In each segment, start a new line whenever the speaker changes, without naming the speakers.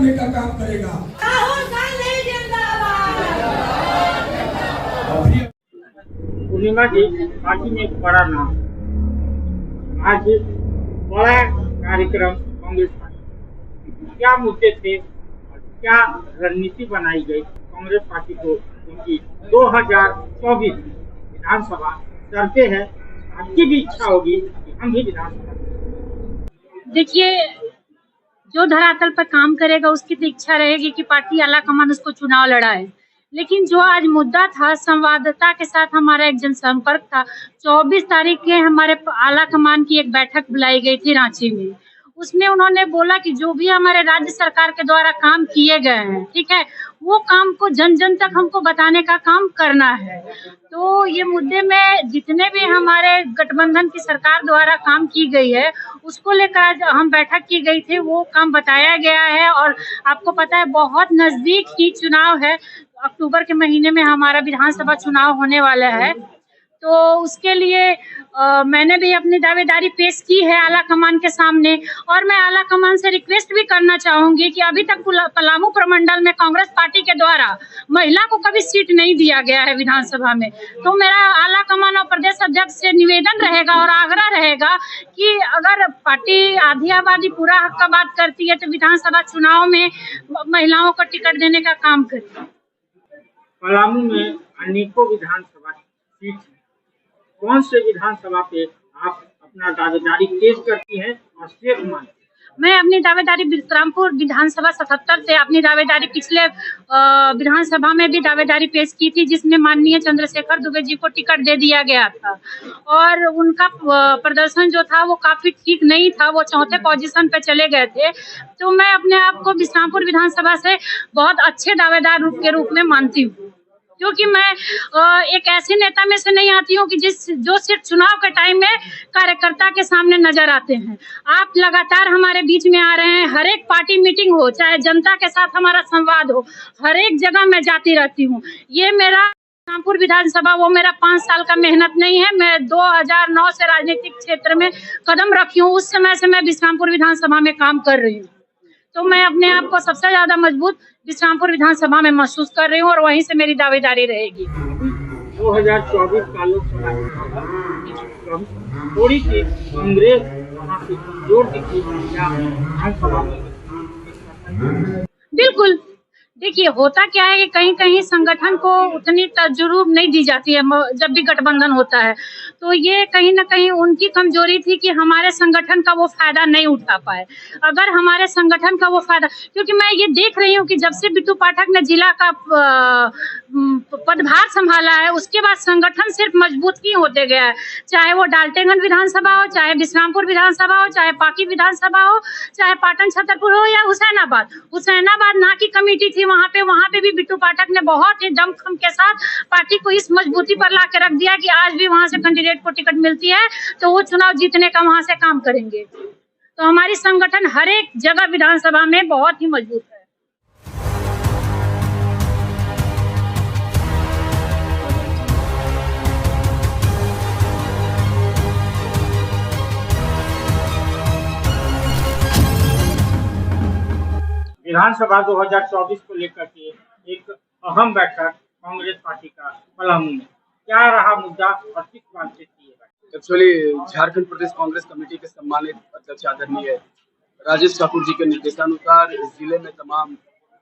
करने का काम करेगा।
पूर्णिमा जी, पार्टी में एक बड़ा नाम, आज बड़ा कार्यक्रम कांग्रेस पार्टी, क्या मुद्दे थे और क्या रणनीति बनाई गई कांग्रेस पार्टी को, क्योंकि 2024 विधानसभा चलते हैं, आपकी भी इच्छा होगी कि हम भी विधानसभा।
देखिए, जो धरातल पर काम करेगा उसकी तो इच्छा रहेगी कि पार्टी आला कमान उसको चुनाव लड़ाए, लेकिन जो आज मुद्दा था, संवाददाता के साथ हमारा एक जनसंपर्क था। 24 तारीख के हमारे आला कमान की एक बैठक बुलाई गई थी रांची में। उसमें उन्होंने बोला कि जो भी हमारे राज्य सरकार के द्वारा काम किए गए हैं, ठीक है, वो काम को जन जन तक हमको बताने का काम करना है। तो ये मुद्दे में जितने भी हमारे गठबंधन की सरकार द्वारा काम की गई है, उसको लेकर आज हम बैठक की गई थी, वो काम बताया गया है। और आपको पता है, बहुत नजदीक ही चुनाव है, अक्टूबर के महीने में हमारा विधानसभा चुनाव होने वाला है। तो उसके लिए मैंने भी अपनी दावेदारी पेश की है आला कमान के सामने, और मैं आला कमान से रिक्वेस्ट भी करना चाहूंगी कि अभी तक पलामू प्रमंडल में कांग्रेस पार्टी के द्वारा महिला को कभी सीट नहीं दिया गया है विधानसभा में। तो मेरा आला कमान और प्रदेश अध्यक्ष से निवेदन रहेगा और आग्रह रहेगा कि अगर पार्टी आधी आबादी पूरा हक का बात करती है तो विधानसभा चुनाव में महिलाओं को टिकट देने का काम करे।
पलामू में अनेकों विधानसभा सीट, कौन से विधानसभा पे आप अपना दावेदारी पेश करती हैं और शेष मानती हैं?
मैं अपनी दावेदारी विश्रामपुर विधानसभा 77 से अपनी दावेदारी पिछले विधानसभा में भी दावेदारी पेश की थी, जिसमें माननीय चंद्रशेखर दुबे जी को टिकट दे दिया गया था और उनका प्रदर्शन जो था वो काफी ठीक नहीं था, वो चौथे पोजीशन पे चले गए थे। तो मैं अपने आप को विश्रामपुर विधानसभा से बहुत अच्छे दावेदार के रूप में मानती हूँ, क्योंकि मैं एक ऐसे नेता में से नहीं आती हूँ कि जो सिर्फ चुनाव के टाइम में कार्यकर्ता के सामने नजर आते हैं। आप लगातार हमारे बीच में आ रहे हैं, हर एक पार्टी मीटिंग हो, चाहे जनता के साथ हमारा संवाद हो, हर एक जगह मैं जाती रहती हूँ। ये मेरा रामपुर विधानसभा वो मेरा 5 साल का मेहनत नहीं है। मैं 2009 से राजनीतिक क्षेत्र में कदम रखी हूँ, उस समय से मैं विश्रामपुर विधानसभा में काम कर रही हूँ। तो मैं अपने आप को सबसे ज्यादा मजबूत विश्रामपुर विधानसभा में महसूस कर रही हूँ और वहीं से मेरी दावेदारी रहेगी।
2024 का लोकसभा थोड़ी सी कांग्रेस वहाँ से जोर दिखी या विधानसभा में?
बिल्कुल, देखिए, होता क्या है कि कहीं कहीं संगठन को उतनी तजुर्बा नहीं दी जाती है जब भी गठबंधन होता है। तो ये कहीं ना कहीं उनकी कमजोरी थी कि हमारे संगठन का वो फायदा नहीं उठा पाए। अगर हमारे संगठन का वो फायदा, क्योंकि मैं ये देख रही हूँ कि जब से बिट्टू पाठक ने जिला का पदभार संभाला है, उसके बाद संगठन सिर्फ मजबूत ही होते गया है। चाहे वो डाल्टनगंज विधानसभा हो, चाहे विश्रामपुर विधानसभा हो, चाहे पाकी विधानसभा हो, चाहे पाटन छतरपुर हो या हुसैनाबाद ना की कमेटी थी वहाँ पे भी बिट्टू पाठक ने बहुत ही दमखम के साथ पार्टी को इस मजबूती पर ला के रख दिया कि आज भी वहाँ से कैंडिडेट को टिकट मिलती है तो वो चुनाव जीतने का वहाँ से काम करेंगे। तो हमारी संगठन हर एक जगह विधानसभा में बहुत ही मजबूत है।
विधानसभा 2024 को लेकर के एक अहम बैठक कांग्रेस पार्टी का पलामू में, क्या रहा मुद्दा और किस बात से की है?
एक्चुअली झारखंड प्रदेश कांग्रेस कमेटी के सम्मानित अध्यक्ष आदरणीय राजेश ठाकुर जी के निर्देशानुसार जिले में तमाम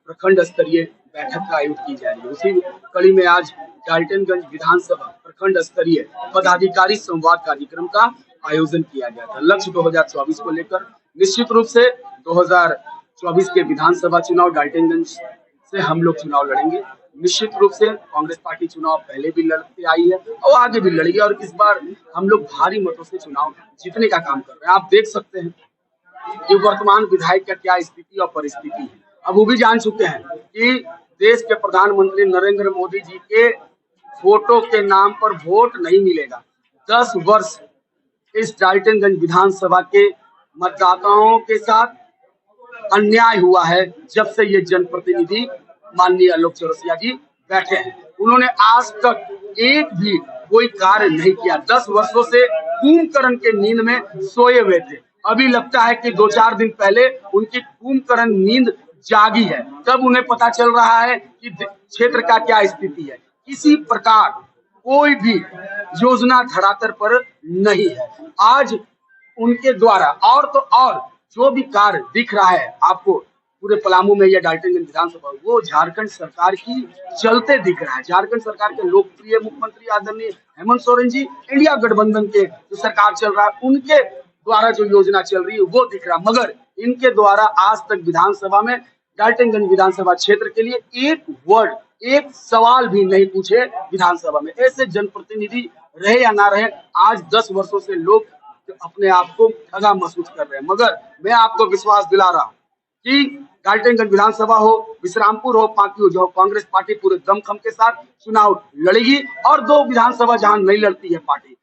प्रखंड स्तरीय बैठक का आयोजन की जा रही है। उसी कड़ी में आज डाल्टनगंज विधानसभा प्रखंड स्तरीय पदाधिकारी संवाद कार्यक्रम का आयोजन किया गया था। लक्ष्य 2024 को लेकर निश्चित रूप से 2024 के विधानसभा चुनाव डाल्टनगंज से हम लोग चुनाव लड़ेंगे। निश्चित रूप से कांग्रेस पार्टी चुनाव पहले भी लड़ते आई है और आगे भी लड़ेगी और इस बार हम लोग भारी मतों से चुनाव जीतने का काम कर रहे हैं। आप देख सकते हैं कि वर्तमान विधायक का क्या स्थिति और परिस्थिति है। अब वो भी जान चुके हैं कि देश के प्रधानमंत्री नरेंद्र मोदी जी के फोटो के नाम पर वोट नहीं मिलेगा। 10 वर्ष इस डाल्टनगंज विधानसभा के मतदाताओं के साथ अन्याय हुआ है। जब से ये जनप्रतिनिधि माननीय आलोक चौरसिया जी बैठे हैं, उन्होंने आज तक एक भी कोई कार्य नहीं किया। 10 वर्षों से कुंभकर्ण के नींद में सोए हुए थे। अभी लगता है कि 2-4 दिन पहले उनकी कुंभकर्ण नींद जागी है, तब उन्हें पता चल रहा है कि क्षेत्र का क्या स्थिति है। इसी प्रकार कोई भी योजना धरातल पर नहीं है। आज उनके द्वारा और तो और जो भी कार्य दिख रहा है आपको पूरे पलामू में या डाल्टनगंज विधानसभा, वो झारखंड सरकार की चलते दिख रहा है। झारखंड सरकार के लोकप्रिय मुख्यमंत्री आदरणीय हेमंत सोरेन जी, इंडिया गठबंधन के जो सरकार चल रहा है उनके द्वारा जो योजना चल रही है वो दिख रहा है, मगर इनके द्वारा आज तक विधानसभा में डाल्टनगंज विधानसभा क्षेत्र के लिए एक वर्ड, एक सवाल भी नहीं पूछे विधानसभा में। ऐसे जनप्रतिनिधि रहे या ना रहे, आज 10 वर्षों से लोग अपने आप को ठगा महसूस कर रहे हैं। मगर मैं आपको विश्वास दिला रहा हूं कि डाल्टनगंज विधानसभा हो, विश्रामपुर हो, पांकी हो, जो कांग्रेस पार्टी पूरे दमखम के साथ चुनाव लड़ेगी। और 2 विधानसभा जहां नहीं लड़ती है पार्टी,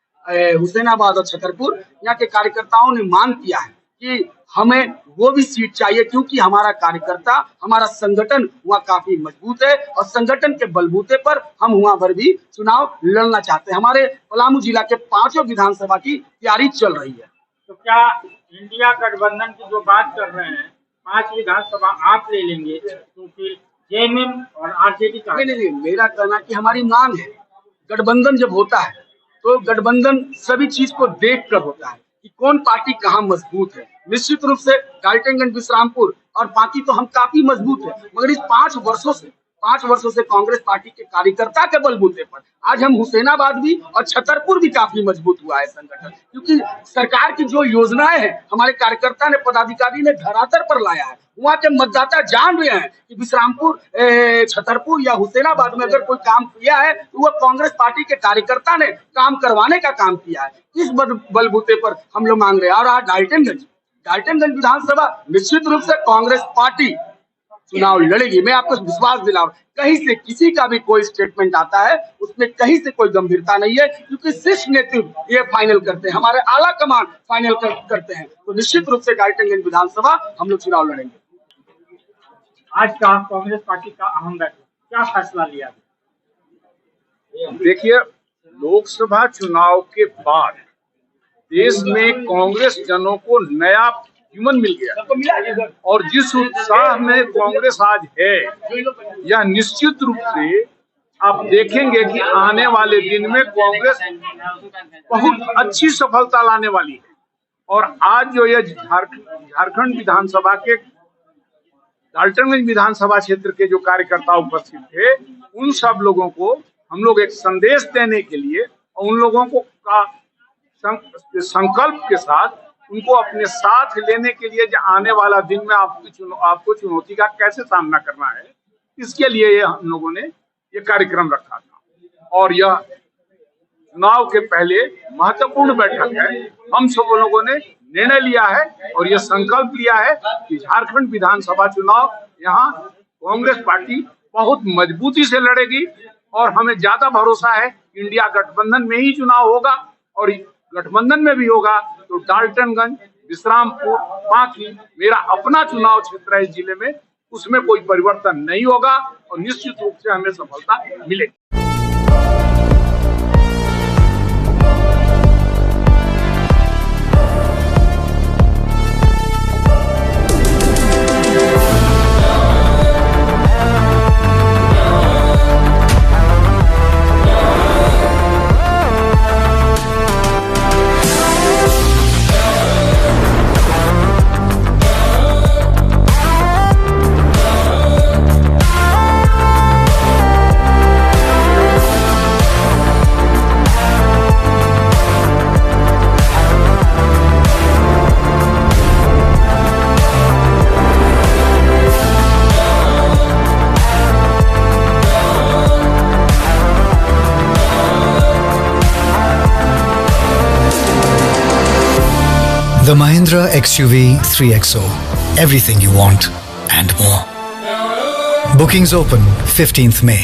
हुसैनाबाद और छतरपुर, यहाँ के कार्यकर्ताओं ने मांग किया है कि हमें वो भी सीट चाहिए, क्योंकि हमारा कार्यकर्ता, हमारा संगठन वहाँ काफी मजबूत है और संगठन के बलबूते पर हम वहाँ पर भी चुनाव लड़ना चाहते हैं। हमारे पलामू जिला के 5 विधानसभा की तैयारी चल रही है।
तो क्या इंडिया गठबंधन की जो बात कर रहे हैं 5 विधानसभा आप ले लेंगे, तो फिर जेएमएम और आरजेडी का?
नहीं, मेरा कहना कि हमारी मांग है, गठबंधन जब होता है तो गठबंधन सभी चीज को देख कर होता है कि कौन पार्टी कहाँ मजबूत है। निश्चित रूप से डाल्टनगंज, विश्रामपुर और बाकी तो हम काफी मजबूत है, मगर इस 5 वर्षों से कांग्रेस पार्टी के कार्यकर्ता के बलबूते पर आज हम हुसैनाबाद भी और छतरपुर भी काफी मजबूत हुआ है संगठन, क्योंकि सरकार की जो योजनाएं हैं हमारे कार्यकर्ता ने, पदाधिकारी ने धरातल पर लाया है। वहाँ के मतदाता जान रहे हैं कि विश्रामपुर, छतरपुर या हुसैनाबाद में अगर कोई काम किया है तो वह कांग्रेस पार्टी के कार्यकर्ता ने काम करवाने का काम किया है। इस बलबूते पर हम लोग मांग रहे हैं। और आज डाल्टनगंज विधानसभा निश्चित रूप से कांग्रेस पार्टी चुनाव लड़ेगी। मैं आपको विश्वास दिला रहा हूं, कहीं से किसी का भी कोई स्टेटमेंट आता है उसमें कहीं से कोई गंभीरता नहीं है, क्योंकि शीर्ष नेतृत्व ये फाइनल करते हैं, हमारे आला कमान फाइनल करते हैं। तो निश्चित रूप से डाल्टनगंज विधानसभा हम लोग चुनाव लड़ेंगे।
आज का कांग्रेस पार्टी का अहम बैठक, क्या फैसला लिया?
देखिए, लोकसभा चुनाव के बाद देश में कांग्रेस जनों को नया जीवन मिल गया और जिस उत्साह में कांग्रेस आज है, यह निश्चित रूप से आप देखेंगे कि आने वाले दिन में कांग्रेस बहुत अच्छी सफलता लाने वाली है। और आज जो ये झारखंड विधानसभा के डाल्टनगंज विधानसभा क्षेत्र के जो कार्यकर्ता उपस्थित थे, उन सब लोगों को हम लोग एक संदेश देने के लिए और उन लोगों को का संकल्प के साथ उनको अपने साथ लेने के लिए, जो आने वाला दिन में आपको चुनौती का कैसे सामना करना है, इसके लिए हम लोगों ने ये कार्यक्रम रखा था। और यह चुनाव के पहले महत्वपूर्ण बैठक है। हम सब लोगों ने निर्णय लिया है और यह संकल्प लिया है कि झारखंड विधानसभा चुनाव यहाँ कांग्रेस पार्टी बहुत मजबूती से लड़ेगी और हमें ज्यादा भरोसा है इंडिया गठबंधन में ही चुनाव होगा। और गठबंधन में भी होगा तो डाल्टनगंज, विश्रामपुर, बाकी मेरा अपना चुनाव क्षेत्र है इस जिले में, उसमें कोई परिवर्तन नहीं होगा और निश्चित रूप से हमें सफलता मिलेगी।
The Mahindra XUV 3XO. Everything you want and more. Bookings open 15th May.